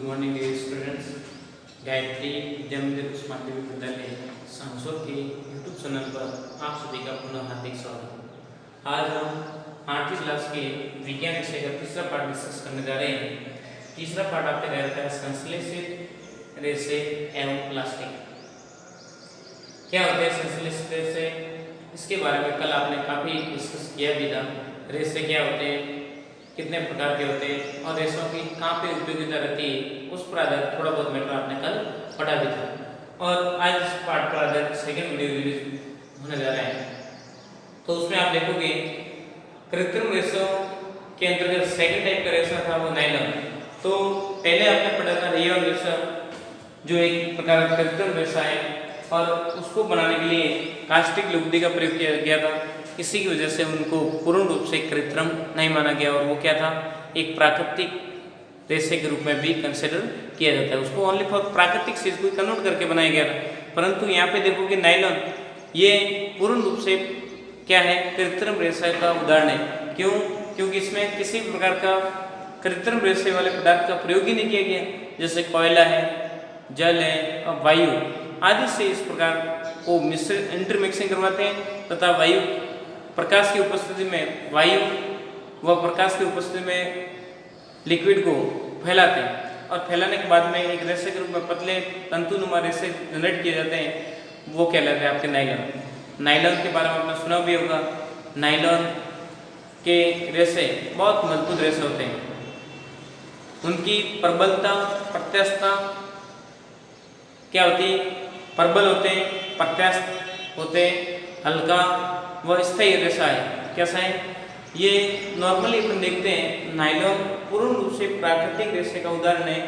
Good morning dear students. Gayatri Vidyamandir Madhyamik Vidyalaya सांसोर के YouTube channel पर आप सभी का पुनः हार्दिक स्वागत। आज हम 8वीं क्लास के विज्ञान विषय का तीसरा पाठ डिस्कस करने जा रहे हैं। तीसरा पाठ आपके रहता है संश्लेषित रेशे एवं प्लास्टिक। क्या होते हैं संश्लेषित रेशे, इसके बारे में कल आपने काफ़ी डिस्कस किया भी था। रेशे क्या होते हैं, कितने प्रकार के होते हैं और रेशों की कहाँ पे उपयोगिता रहती है, उस पर आधारित थोड़ा बहुत मैटर आपने कल पढ़ा भी था। और आज इस पाठ पर आधारित सेकंड वीडियो रिलीज होने जा रहे हैं। तो उसमें आप देखोगे कृत्रिम रेशों के अंतर्गत सेकंड टाइप का रेशा था वो नायलॉन। तो पहले आपने पढ़ा था रेयन रेशा, जो एक प्रकार का कृत्रिम रेशा है और उसको बनाने के लिए कास्टिक लुगदी का प्रयोग किया गया था। इसी की वजह से उनको पूर्ण रूप से कृत्रिम नहीं माना गया और वो क्या था, एक प्राकृतिक रेशे के रूप में भी कंसिडर किया जाता है। उसको ओनली फॉर प्राकृतिक चीज को कन्वर्ट करके बनाया गया था। परंतु यहाँ पे देखोगे नायलॉन ये पूर्ण रूप से क्या है, कृत्रिम रेशा का उदाहरण है। क्यों? क्योंकि इसमें किसी प्रकार का कृत्रिम रेशे वाले पदार्थ का प्रयोग ही नहीं किया गया, जैसे कोयला है, जल है और वायु आदि से इस प्रकार को इंटरमिक्सिंग करवाते हैं तथा वायु प्रकाश की उपस्थिति में वायु व प्रकाश की उपस्थिति में लिक्विड को फैलाते हैं और फैलाने के बाद में एक रेशे के रूप में पतले तंतुनुमा रेशे जनरेट किए जाते हैं। वो कहलाते हैं आपके नायलॉन। नायलॉन के बारे में आपने सुना भी होगा। नायलॉन के रेशे बहुत मजबूत रेशे होते हैं। उनकी प्रबलता प्रत्यास्थता क्या होती है, प्रबल होते हैं, प्रत्यास्थ होते हैं, हल्का व स्थायी रेशा है। कैसा है ये? नॉर्मली अपन देखते हैं नायलॉन पूर्ण रूप से प्राकृतिक रेशे का उदाहरण है।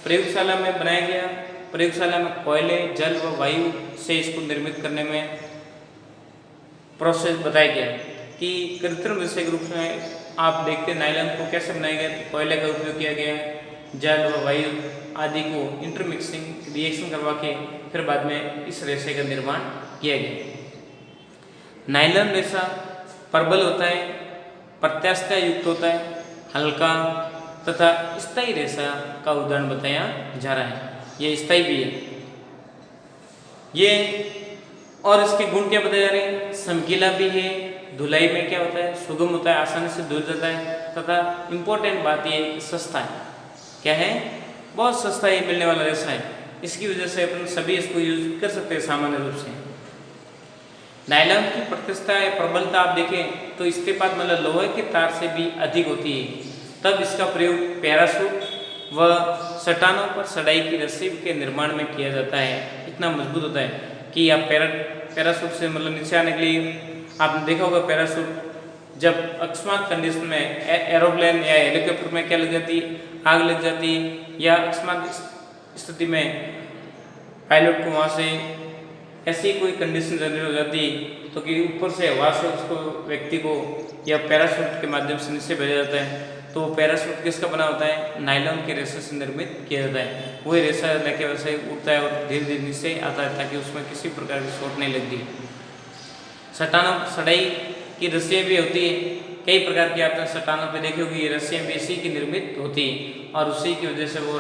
प्रयोगशाला में बनाया गया, प्रयोगशाला में कोयले, जल व वायु से इसको निर्मित करने में प्रोसेस बताया गया कि कृत्रिम रेशे के रूप में आप देखते हैं नायलॉन को कैसे बनाया गया। तो कोयले का उपयोग किया गया, जल व वायु आदि को इंटरमिक्सिंग रिएक्शन करवा के फिर बाद में इस रेशे का निर्माण किया गया। नायलॉन रेशा प्रबल होता है, प्रत्यास्थता युक्त होता है, हल्का तथा स्थायी रेशा का उदाहरण बताया जा रहा है। ये स्थायी भी है ये, और इसके गुण क्या बताए जा रहे हैं, चमकीला भी है, धुलाई में क्या होता है, सुगम होता है, आसानी से धुल जाता है तथा इम्पोर्टेंट बात ये सस्ता है। क्या है? बहुत सस्ता ही मिलने वाला रेशा है। इसकी वजह से अपन सभी इसको यूज कर सकते हैं सामान्य रूप से। नायलॉन की प्रत्यास्थता या प्रबलता आप देखें तो इस्तेपात मतलब लोहे के तार से भी अधिक होती है। तब इसका प्रयोग पैराशूट व चट्टानों पर सड़ाई की रस्सी के निर्माण में किया जाता है। इतना मजबूत होता है कि आप पैराशूट से मतलब नीचे आने के लिए आपने देखा होगा, पैराशूट जब अकस्मात कंडीशन में एरोप्लेन या हेलीकॉप्टर में क्या लग जाती है, आग लग जाती है, या अकस्मात स्थिति में पायलट को वहाँ से ऐसी कोई कंडीशन जनरेट हो जाती तो कि ऊपर से हवा से उसको व्यक्ति को या पैराशूट के माध्यम से नीचे भेजा जाता है। तो पैराशूट किसका बना होता है? नायलॉन के रेशे से निर्मित किया जाता है। वही रेशा लेके वैसे उड़ता है और धीरे धीरे नीचे आता है ताकि उसमें किसी प्रकार की चोट नहीं लगती। चट्टानों सड़ाई की रस्सियाँ भी होती है, कई प्रकार की आपने चट्टानों पे देखी होगी। ये रस्सियाँ भी इसी की निर्मित होती है और उसी की वजह से वो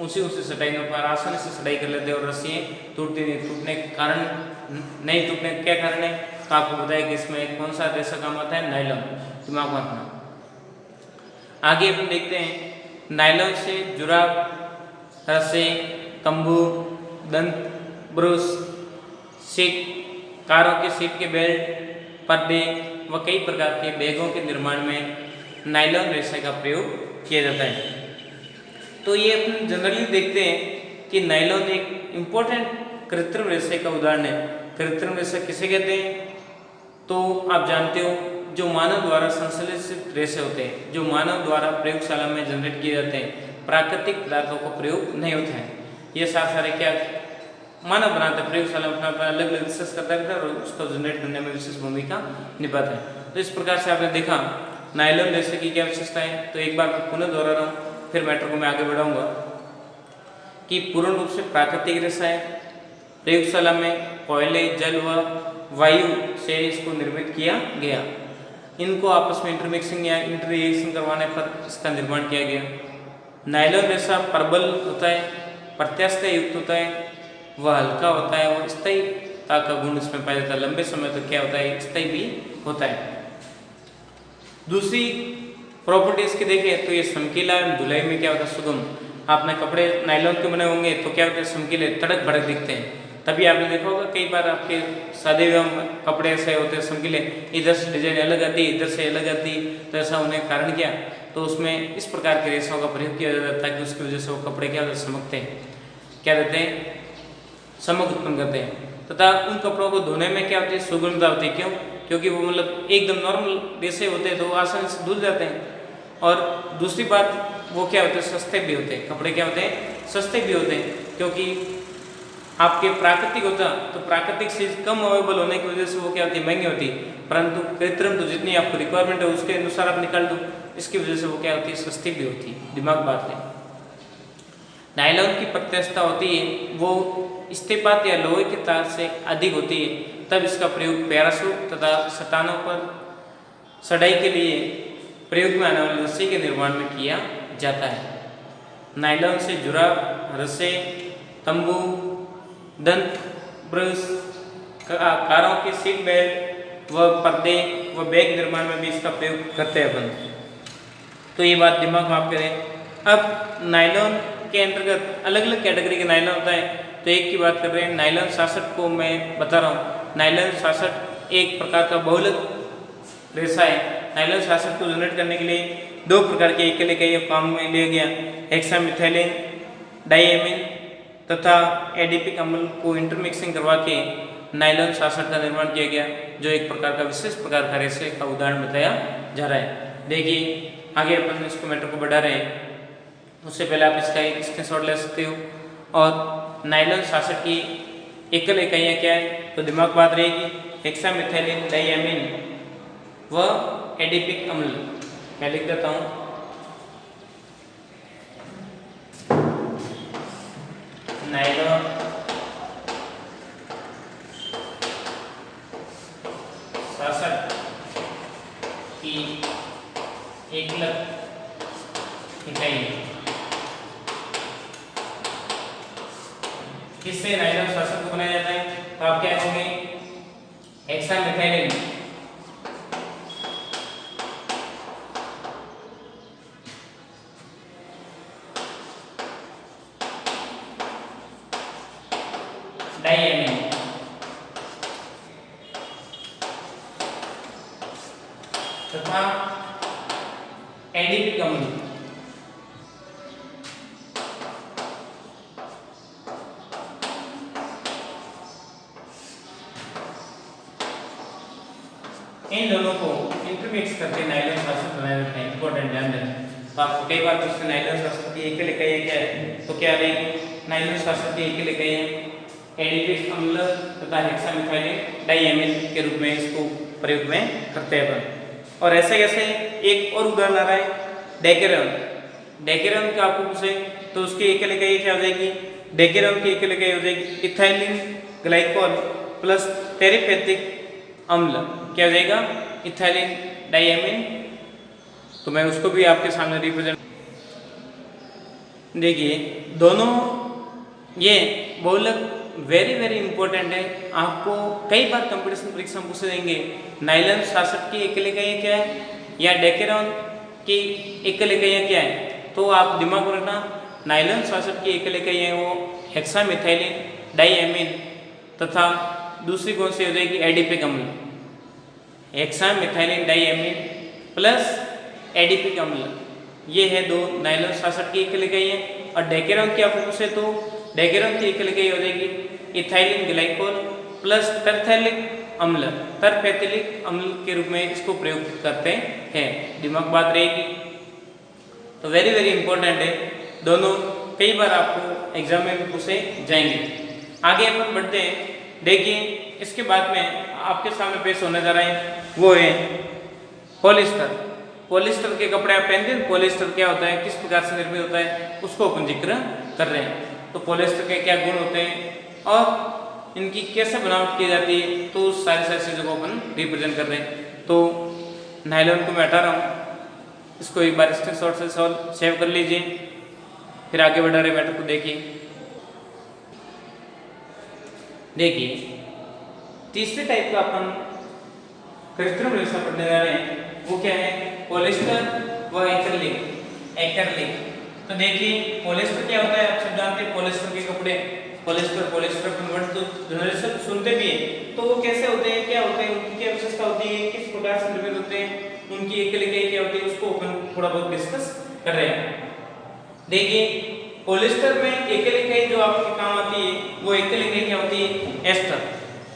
ऊंची चटाइयों पर आसानी से चढ़ाई कर लेते हैं और रस्सियाँ टूटती नहीं। टूटने के कारण नहीं टूटने का क्या कारण है तो आपको बताया कि इसमें कौन सा रेशा काम आता है, नायलॉन। दिमाग में रखना। आगे अपन देखते हैं नायलॉन से जुराब, रस्से, तंबू, दंत ब्रुश, सीट, कारों के सीट के बेल्ट, पर्दे व कई प्रकार के बैगों के निर्माण में नायलॉन रेशे का प्रयोग किया जाता है। तो ये अपन जनरली देखते हैं कि नायलॉन एक इम्पोर्टेंट कृत्रिम रेशे का उदाहरण है। कृत्रिम रेशा किसे कहते हैं? तो आप जानते हो, जो मानव द्वारा संश्लेषित रेशे होते हैं, जो मानव द्वारा प्रयोगशाला में जनरेट किए जाते हैं, प्राकृतिक पदार्थों का प्रयोग नहीं होता है। ये सारे क्या मानव बनाते हैं, प्रयोगशाला में अपना अलग अलग रिसर्च करता रहता है और उसको जनरेट करने में विशेष भूमिका निभाता है। तो इस प्रकार से आपने देखा नायलॉन रेशे की क्या विशेषता है। तो एक बार मैं पुनः दोहरा रहा हूँ, फिर मैटर को मैं आगे बढ़ाऊंगा कि पूर्ण रूप से प्राकृतिक रेशा है। प्रयोगशाला में कोयले, जल व वायु से इसको निर्मित किया गया। इनको आपस में इंटरमिक्सिंग या इंटर रिएक्शन करवाने पर इसका निर्माण किया गया। नायलॉन जैसा प्रबल होता है, प्रत्यास्थता युक्त होता है, वह हल्का होता है, वह स्थायीता का गुण इसमें पाया जाता है, लंबे समय तक क्या होता है, स्थायी भी होता है। दूसरी प्रॉपर्टी इसकी देखें तो ये चमकीला, धुलाई में क्या होता है, सुगम। आपने कपड़े नायलॉन के बने होंगे तो क्या होते हैं, चमकीले, तड़क भड़क दिखते हैं। तभी आपने देखा होगा कई बार आपके शादी विवाह कपड़े ऐसे होते हैं चमकीले, इधर से डिजाइन अलग आती है, इधर से अलग आती, तो ऐसा होने का कारण क्या, तो उसमें इस प्रकार के रेशों का प्रयोग किया जाता है ताकि उसकी वजह से वो कपड़े क्या होते हैं, चमकते हैं, क्या देते हैं, चमक उत्पन्न करते हैं। तथा उन कपड़ों को धोने में क्या होती है, सुगंधता होती है। क्यों? क्योंकि वो मतलब एकदम नॉर्मल रेशे होते हैं तो वो आसानी से धुल जाते हैं। और दूसरी बात, वो क्या होते हैं, सस्ते भी होते हैं, कपड़े क्या होते हैं, सस्ते भी होते हैं। क्योंकि आपके प्राकृतिक होता तो प्राकृतिक चीज कम अवेलेबल होने की वजह से वो क्या होती है, महंगी होती, परंतु कृत्रिम तो जितनी आपको रिक्वायरमेंट है उसके अनुसार आप निकाल दो, इसकी वजह से वो क्या होती है, सस्ती भी होती है। दिमाग बात है। नायलॉन की प्रत्यास्थता होती है वो इस्तेपात या लोहे के तार से अधिक होती है, तब इसका प्रयोग पैराशूट तथा चट्टानों पर चढ़ाई के लिए प्रयोग में आने वाली रस्सी के निर्माण में किया जाता है। नायलॉन से जुराब, रस्से, तंबू, दंत ब्रश, कारों के सीट बेल्ट व पर्दे व बैग निर्माण में भी इसका प्रयोग करते हैं अपन। तो ये बात दिमाग में आप करें। अब नायलॉन के अंतर्गत अलग अलग कैटेगरी के नायलॉन होता है, तो एक की बात कर रहे हैं, नायलॉन 66 को मैं बता रहा हूँ। नायलॉन 66 एक प्रकार का बहुलक रेशा है। नायलॉन 66 को जनरेट करने के लिए दो प्रकार के इकले के काम में लिया गया, हेक्सामिथाइलिन डाइएमीन तथा एडिपिक अम्ल को इंटरमिक्सिंग करवा के नायलॉन 66 का निर्माण किया गया, जो एक प्रकार का विशेष प्रकार का रेशे का उदाहरण बताया जा रहा है। देखिए आगे अपन इसको मैटर को बढ़ा रहे हैं, उससे पहले आप इसका एक स्क्रीनशॉट ले सकते हो। और नायलॉन 66 की एकल इकाइयाँ क्या है, तो दिमाग बात रहेगी, हेक्सामिथाइलिन डाइएमीन व एडिपिक अम्ल। मैं लिख देता हूँ, नायलॉन 66 की एकल इकाई, किससे नायलॉन 66 को बनाया जाता है, तो आप क्या कहोगे, हेक्सामिथाइलिन डाइएमीन तथा एडिपिक अम्ल। इन दोनों को इंटरमिक्स करके नायलॉन 66 बनाया जाता है। इंपॉर्टेंट ध्यान देना। तो आपको कई बार पूछते हैं नायलॉन 66 की एकल इकाइयाँ क्या है, तो क्या रहेगी, नायलॉन 66 की एकल इकाइयाँ एडिपिक अम्ल तथा हेक्सामिथाइलिन डाइएमीन के रूप में इसको प्रयोग में करते हैं अपन। और ऐसे कैसे एक और उदाहरण आ रहा है, डेकेरॉन। डेकेरॉन का आपको पूछे तो उसकी एकल इकाई क्या हो जाएगी, डेकेरॉन की एकल इकाई हो जाएगी इथाइलिन ग्लाइकोल प्लस टेरिपेथिक अम्ल, क्या हो जाएगा, इथाइलिन डाइएमीन। तो मैं उसको भी आपके सामने रिप्रेजेंट, देखिए दोनों ये बहुलक वेरी वेरी इंपॉर्टेंट है। आपको कई बार कंपटीशन परीक्षा में पूछ देंगे नायलॉन 66 की एकल इकाइयाँ क्या है या डेकेरॉन की एकल इकाइयाँ क्या है, तो आप दिमाग में रखना, नायलॉन 66 की एकल इकाइयाँ वो हेक्सामिथाइलिन डाइएमीन तथा दूसरी कौन सी हो जाएगी, एडिपिक अम्ल। हेक्सामिथाइलिन डाइएमीन प्लस एडिपिक अम्ल, ये है दो नायलॉन 66 की एकल इकाइयाँ। और डेकेरॉन की आपको पूछे तो डेकेरॉन की एकल इकाई हो जाएगी इथाइलिन ग्लाइकोल प्लस टरफेलिक अम्ल, टरफेथिलिक अम्ल के रूप में इसको प्रयोग करते हैं। दिमाग बात रहेगी। तो वेरी वेरी इंपॉर्टेंट है, दोनों कई बार आपको एग्जाम में भी पूछे जाएंगे। आगे अपन बढ़ते हैं। देखिए इसके बाद में आपके सामने पेश होने जा रहे हैं वो है पॉलिस्टर। पॉलिस्टर के कपड़े आप पहनते हैं, पॉलिस्टर क्या होता है, किस प्रकार से निर्मित होता है, उसको अपन जिक्र कर रहे हैं। तो पॉलिस्टर के क्या गुण होते हैं और इनकी कैसे बनावट की जाती है, तो सारी चीज़ों को अपन रिप्रेजेंट कर रहे हैं। तो नायलॉन को मैं हटा रहा हूँ, इसको एक बार स्क्रीनशॉट से सेव कर लीजिए। फिर आगे बढ़ा रहे मैटर को देखिए। तीसरे टाइप का अपन कृत्रिम रेशा पढ़ने जा रहे हैं, वो क्या है? पॉलिएस्टर व एक्रिलिक। तो देखिए पॉलिएस्टर क्या होता है, आप सब जानते हैं पॉलिएस्टर के कपड़े, पॉलिएस्टर कन्वर्ट तो जनरली सुनते भी हैं। तो वो कैसे होते हैं, क्या होते हैं, उनकी क्या विशेषता होती है, किस प्रकार से निर्मित होते हैं, उनकी एक्रिलिक क्या होती है, उसको अपन थोड़ा बहुत डिस्कस कर रहे हैं। देखिए पॉलिएस्टर में एक्रिलिक जो आपके काम आती है, वो एक्रिलिक क्या होती है? एस्टर।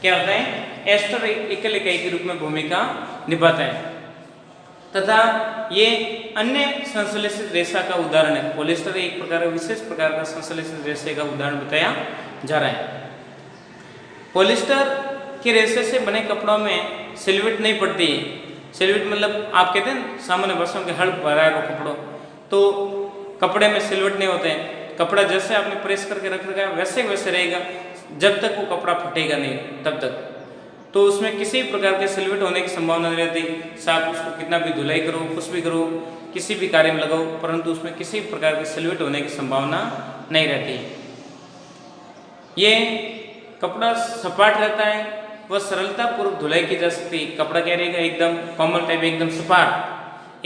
क्या होता है? एस्टर एक्रिलिक के रूप में भूमिका निभाता है तथा ये अन्य संश्लेषित रेशा का उदाहरण है। पॉलिएस्टर एक प्रकार विशेष प्रकार का संश्लेषित रेशे का उदाहरण बताया जा रहा है। पॉलिएस्टर के रेशे से बने कपड़ों में सिलवट नहीं पड़ती है। सिलवट मतलब आप कहते हैं सामान्य भाषा में हड़ भरा है कपड़ों, तो कपड़े में सिलवट नहीं होते हैं। कपड़ा जैसे आपने प्रेस करके रख रखा है वैसे वैसे रहेगा, जब तक वो कपड़ा फटेगा नहीं तब तक। तो उसमें किसी प्रकार के सिलवट होने की संभावना नहीं रहती। साफ उसको कितना भी धुलाई करो, कुछ भी करो, किसी भी कार्य में लगाओ, परंतु उसमें किसी प्रकार के सिलवट होने की संभावना नहीं रहती। ये कपड़ा सपाट रहता है, वह सरलता पूर्वक धुलाई की जा सकती है। कपड़ा क्या रहेगा? एकदम कोमल टाइप, एकदम सपाट,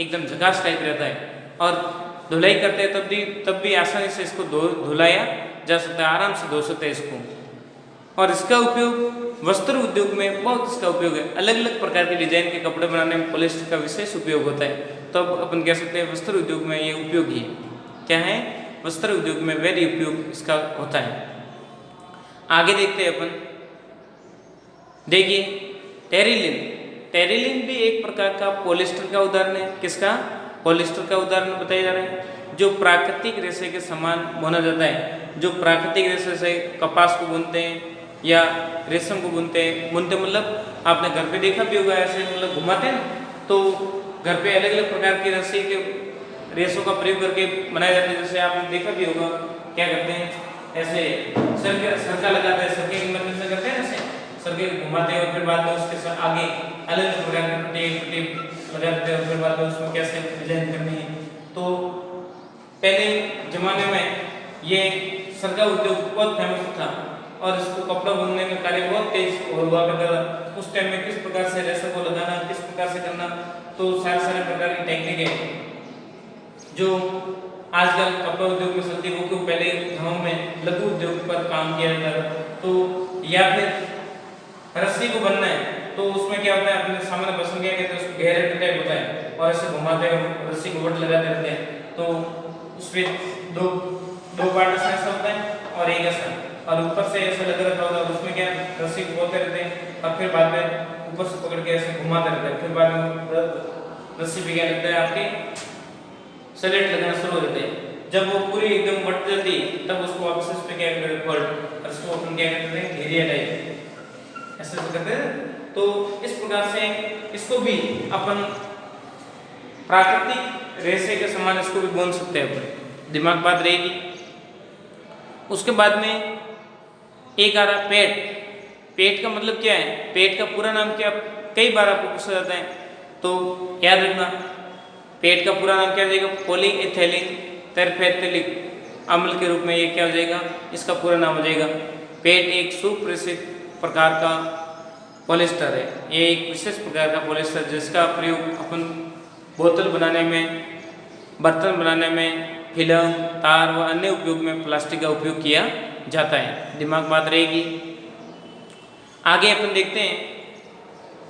एकदम झकास टाइप रहता है, और धुलाई करते हैं तब भी आसानी से इसको धुलाया जा सकता है, आराम से धो सकते हैं इसको। और इसका उपयोग वस्त्र उद्योग में बहुत इसका उपयोग है। अलग अलग प्रकार के डिजाइन के कपड़े बनाने में पॉलिएस्टर का विशेष उपयोग होता है। तो अब अपन कह सकते हैं वस्त्र उद्योग में ये उपयोगी है। क्या है? वस्त्र उद्योग में वेरी उपयोग इसका होता है। आगे देखते हैं अपन। देखिए टेरिलिन भी एक प्रकार का पॉलिएस्टर का उदाहरण है। किसका? पॉलिएस्टर का उदाहरण बताया जा रहा है, जो प्राकृतिक रेशे के समान बुना जाता है। जो प्राकृतिक रेशे से कपास को बुनते हैं या रेशम को बुनते मतलब आपने घर पे देखा भी होगा, ऐसे मतलब घुमाते हैं, तो घर पे अलग अलग प्रकार की रस्सी के रेशों का प्रयोग करके बनाए जाते हैं। जैसे आपने देखा भी होगा, क्या करते हैं, ऐसे सरका लगाते हैं, सरके की मदद से करते हैं, ऐसे सरके घुमाते हैं और फिर बाद में उसके आगे अलग अलग प्रकार के टेप लगाते हैं और फिर बाद में उसमें कैसे डिजाइन करनी है। तो पहले जमाने में ये सरका उद्योग बहुत फेमस था और इसको कपड़ा बुनने का कार्य बहुत तेज हुआ करता था। उस टाइम में किस प्रकार से रेशे को लगाना, किस प्रकार से करना, तो सारे प्रकार की टेक्निक है जो आजकल कपड़ा उद्योग में चलती है, वो पहले गाँव में लघु उद्योग पर काम किया जाता है। तो या फिर रस्सी को बनना है तो उसमें क्या होता है, अपने सामने बसन क्या कहते हैं, उसको गहरे टाइप होता है और ऐसे घुमाते हैं, रस्सी को वट लगाते रहते हैं। तो उसमें दो पार्ट ऐसा होता है और एक ऐसा, और ऊपर से ऐसा लगा रखा होता है, उसमें क्या रस्सी को बोलते रहते हैं और फिर बाद में ऊपर से पकड़ के ऐसे घुमाते रहते हैं। फिर बाद में रस्सी पे क्या लगता है, आपके सलेट लगाना शुरू हो जाते हैं। जब वो पूरी एकदम बट जाती है तब उसको वापस इस पे क्या करते हैं, इसको अपन क्या करते हैं, घेरिया टाइप ऐसे करते हैं। तो इस प्रकार से इसको भी अपन प्राकृतिक रेशे के समान इसको भी बुन सकते हैं, अपन दिमाग बात रहेगी। उसके बाद में एक आ रहा पेट का मतलब क्या है, पेट का पूरा नाम क्या, कई बार आपको पूछा जाता है, तो याद रखना पेट का पूरा नाम क्या हो जाएगा, पॉलीइथाइलिन तेरफेथैलिक अम्ल के रूप में ये क्या हो जाएगा, इसका पूरा नाम हो जाएगा। पेट एक सुप्रसिद्ध प्रकार का पॉलिएस्टर है। ये एक विशेष प्रकार का पॉलिएस्टर जिसका प्रयोग अपन बोतल बनाने में, बर्तन बनाने में, फिल्म, तार व अन्य उपयोग में प्लास्टिक का उपयोग किया जाता है। दिमाग बात रहेगी। आगे अपन देखते हैं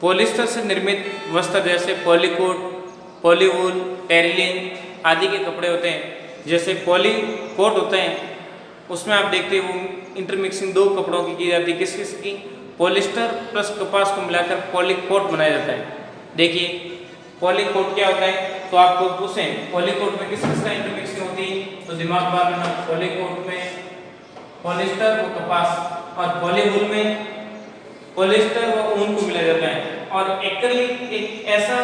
पॉलिएस्टर से निर्मित वस्त्र जैसे पॉलीकोट, पॉलीवूल, टेरिलिन आदि के कपड़े होते हैं। जैसे पॉलीकोट होते हैं उसमें आप देखते हैं वो इंटरमिक्सिंग दो कपड़ों की जाती है। किस की? पॉलिएस्टर प्लस कपास को मिलाकर पॉलीकोट बनाया जाता है। देखिए पॉलीकोट क्या होता है, तो आपको पूछें पॉलीकोट में किस किस का इंटरमिक्सिंग होती है, तो दिमाग बार में पॉलीकोट में पॉलिएस्टर व कपास, और पॉलीवूल में पॉलिएस्टर व ऊन को मिलाया जाता है। और एक्रिलिक एक ऐसा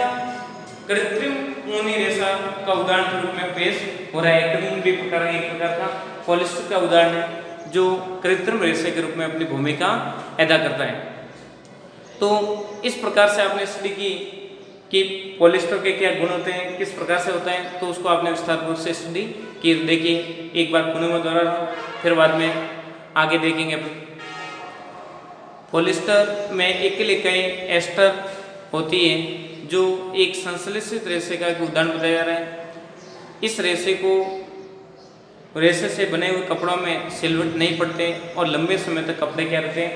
कृत्रिम ऊनी रेशा का उदाहरण के रूप में पेश हो रहा है। एक्रिलिक भी एक प्रकार का पॉलिएस्टर का उदाहरण है जो कृत्रिम रेशे के रूप में अपनी भूमिका अदा करता है। तो इस प्रकार से आपने स्टडी की कि पॉलिस्टर के क्या गुण होते हैं, किस प्रकार से होता है, तो उसको आपने विस्तार रूप से स्टडी की। देखिए एक बार पुनः में दोहरा रहा हूँ, फिर बाद में आगे देखेंगे। पॉलिस्टर में एकल इकाई एस्टर होती है जो एक संश्लेषित रेशे का एक उदाहरण बताया जा रहा है। इस रेशे से बने हुए कपड़ों में सिलवट नहीं पड़ते और लंबे समय तक कपड़े क्या रहते हैं,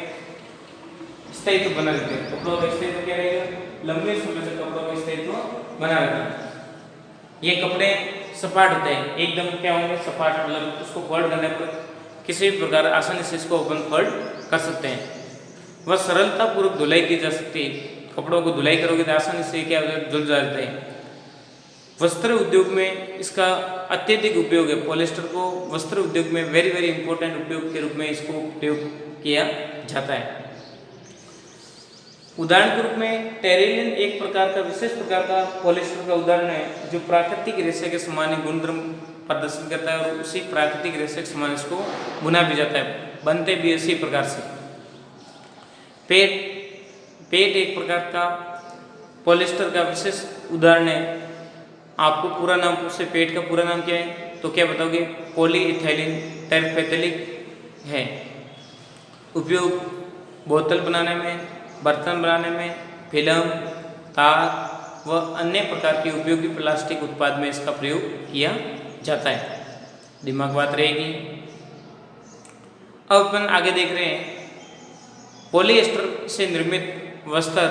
स्थायित्व बना रहते हैं। कपड़ों का स्थायित्व क्या रहेगा, लंबे समय तक कपड़ों का स्थायित्व बना रहता है। ये कपड़े सपाट होते हैं, एकदम क्या होंगे, सपाट, मतलब उसको फोल्ड करने पर किसी भी प्रकार आसानी से इसको अपन फोल्ड कर सकते हैं। वह सरलता पूर्वक धुलाई की जा सकती है। कपड़ों को धुलाई करोगे तो आसानी से क्या धुल जाते हैं। वस्त्र उद्योग में इसका अत्यधिक उपयोग है। पॉलिस्टर को वस्त्र उद्योग में वेरी वेरी इंपॉर्टेंट उपयोग के रूप में इसको प्रयोग किया जाता है। उदाहरण के रूप में टेरिलिन एक प्रकार का विशेष प्रकार का पॉलिस्टर का उदाहरण है जो प्राकृतिक रेशे के समान गुणधर्म प्रदर्शन करता है और उसी प्राकृतिक रेशे के समान इसको बुना भी जाता है, बनते भी इसी प्रकार से। पेट एक प्रकार का पॉलिस्टर का विशेष उदाहरण है। आपको पूरा नाम पूछे, पेट का पूरा नाम क्या है, तो क्या बताओगे, पॉलीइथाइलिन टेरपेथेलिक है। उपयोग बोतल बनाने में, बर्तन बनाने में, फिल्म, तार व अन्य प्रकार की उपयोगी प्लास्टिक उत्पाद में इसका प्रयोग किया जाता है। दिमाग बात रहेगी। अब अपन आगे देख रहे हैं पॉलिएस्टर से निर्मित वस्त्र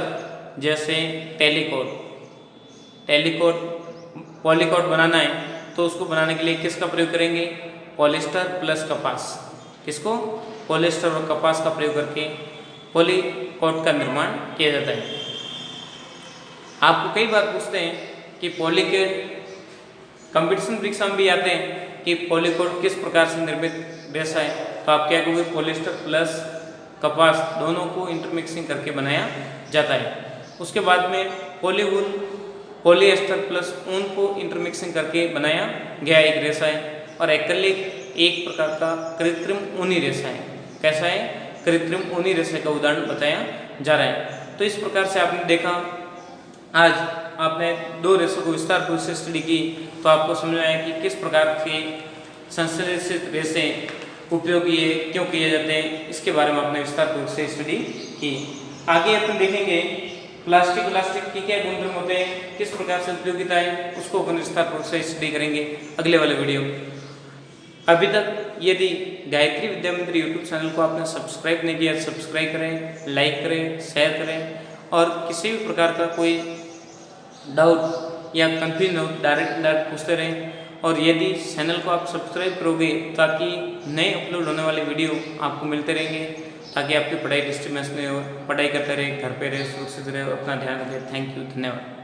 जैसे पॉलीकोट बनाना है तो उसको बनाने के लिए किसका प्रयोग करेंगे, पॉलिस्टर प्लस कपास। किसको, पॉलिस्टर और कपास का प्रयोग करके पॉलीकोट का निर्माण किया जाता है। आपको कई बार पूछते हैं कि पॉलीकोट कंपटीशन परीक्षा में भी आते हैं कि पॉलीकोट किस प्रकार से निर्मित रेशा है, तो आप क्या कहोगे, पॉलिस्टर प्लस कपास दोनों को इंटरमिक्सिंग करके बनाया जाता है। उसके बाद में पॉलीवूल पॉलिएस्टर प्लस ऊन को इंटरमिक्सिंग करके बनाया गया एक रेशा है। और एक्रिलिक एक प्रकार का कृत्रिम ऊनी रेशा है। कैसा है, कृत्रिम ऊनी रेशे का उदाहरण बताया जा रहा है। तो इस प्रकार से आपने देखा, आज आपने दो रेशों को विस्तार रूप से स्टडी की, तो आपको समझ में आया कि किस प्रकार के संश्लेषित रेशे उपयोगी है, क्यों किए जाते हैं, इसके बारे में आपने विस्तार रूप से स्टडी की। आगे अपन देखेंगे प्लास्टिक की क्या गुणधर्म होते हैं, किस प्रकार से उपयोगिता है, उसको अपन विस्तार रूप से स्टडी करेंगे अगले वाले वीडियो। अभी तक यदि गायत्री विद्या मंदिर यूट्यूब चैनल को आपने सब्सक्राइब नहीं किया, सब्सक्राइब करें, लाइक करें, शेयर करें, और किसी भी प्रकार का कोई डाउट या कंफ्यूजन हो डायरेक्ट पूछते रहें। और यदि चैनल को आप सब्सक्राइब करोगे ताकि नए अपलोड होने वाले वीडियो आपको मिलते रहेंगे, ताकि आपकी पढ़ाई डिस्टर्बेंस में हो, पढ़ाई करते रहे, घर पे रहे, सुरक्षित रहे और अपना ध्यान रखें। थैंक यू, धन्यवाद।